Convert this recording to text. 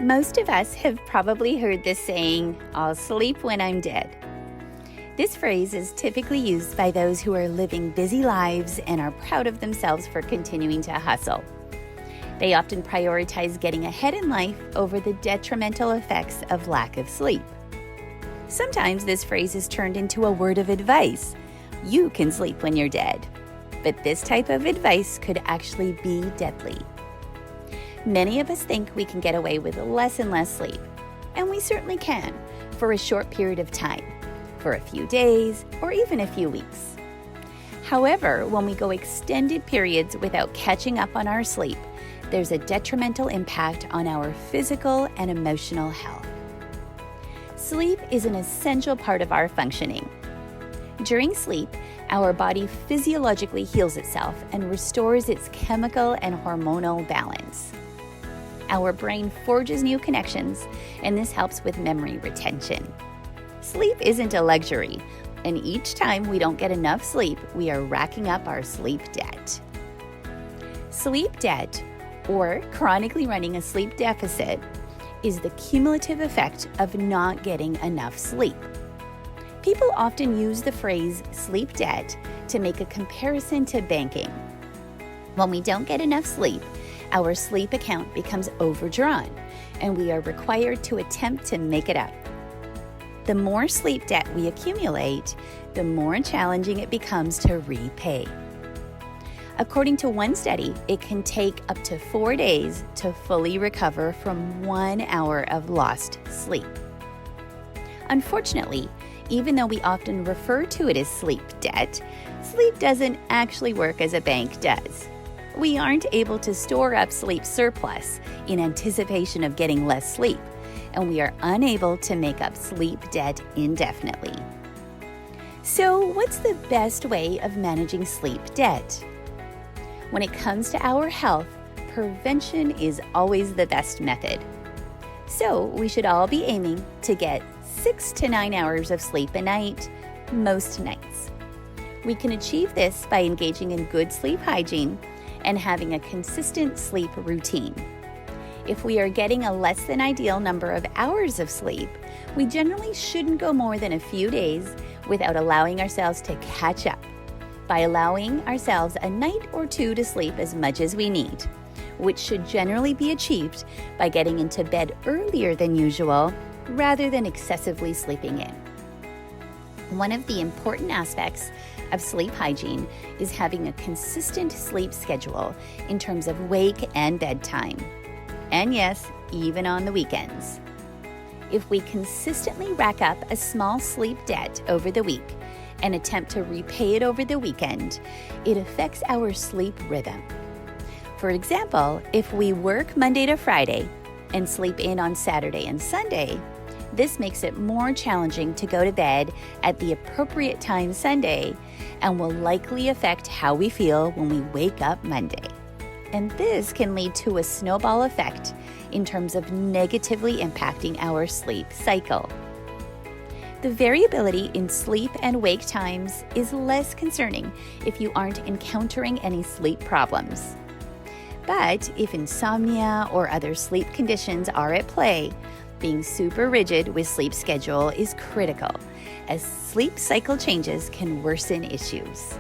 Most of us have probably heard this saying, "I'll sleep when I'm dead." This phrase is typically used by those who are living busy lives and are proud of themselves for continuing to hustle. They often prioritize getting ahead in life over the detrimental effects of lack of sleep. Sometimes this phrase is turned into a word of advice. You can sleep when you're dead. But this type of advice could actually be deadly. Many of us think we can get away with less and less sleep, and we certainly can for a short period of time, for a few days or even a few weeks. However, when we go extended periods without catching up on our sleep, there's a detrimental impact on our physical and emotional health. Sleep is an essential part of our functioning. During sleep, our body physiologically heals itself and restores its chemical and hormonal balance. Our brain forges new connections, and this helps with memory retention. Sleep isn't a luxury, and each time we don't get enough sleep, we are racking up our sleep debt. Sleep debt, or chronically running a sleep deficit, is the cumulative effect of not getting enough sleep. People often use the phrase sleep debt to make a comparison to banking. When we don't get enough sleep, our sleep account becomes overdrawn, and we are required to attempt to make it up. The more sleep debt we accumulate, the more challenging it becomes to repay. According to one study, it can take up to 4 days to fully recover from 1 hour of lost sleep. Unfortunately, even though we often refer to it as sleep debt, sleep doesn't actually work as a bank does. We aren't able to store up sleep surplus in anticipation of getting less sleep, and we are unable to make up sleep debt indefinitely. So, what's the best way of managing sleep debt? When it comes to our health, prevention is always the best method. So, we should all be aiming to get 6 to 9 hours of sleep a night, most nights. We can achieve this by engaging in good sleep hygiene and having a consistent sleep routine. If we are getting a less than ideal number of hours of sleep, we generally shouldn't go more than a few days without allowing ourselves to catch up, by allowing ourselves a night or two to sleep as much as we need, which should generally be achieved by getting into bed earlier than usual rather than excessively sleeping in. One of the important aspects of sleep hygiene is having a consistent sleep schedule in terms of wake and bedtime. And yes, even on the weekends. If we consistently rack up a small sleep debt over the week and attempt to repay it over the weekend, it affects our sleep rhythm. For example, if we work Monday to Friday and sleep in on Saturday and Sunday, this makes it more challenging to go to bed at the appropriate time Sunday and will likely affect how we feel when we wake up Monday. And this can lead to a snowball effect in terms of negatively impacting our sleep cycle. The variability in sleep and wake times is less concerning if you aren't encountering any sleep problems. But if insomnia or other sleep conditions are at play, being super rigid with sleep schedule is critical, as sleep cycle changes can worsen issues.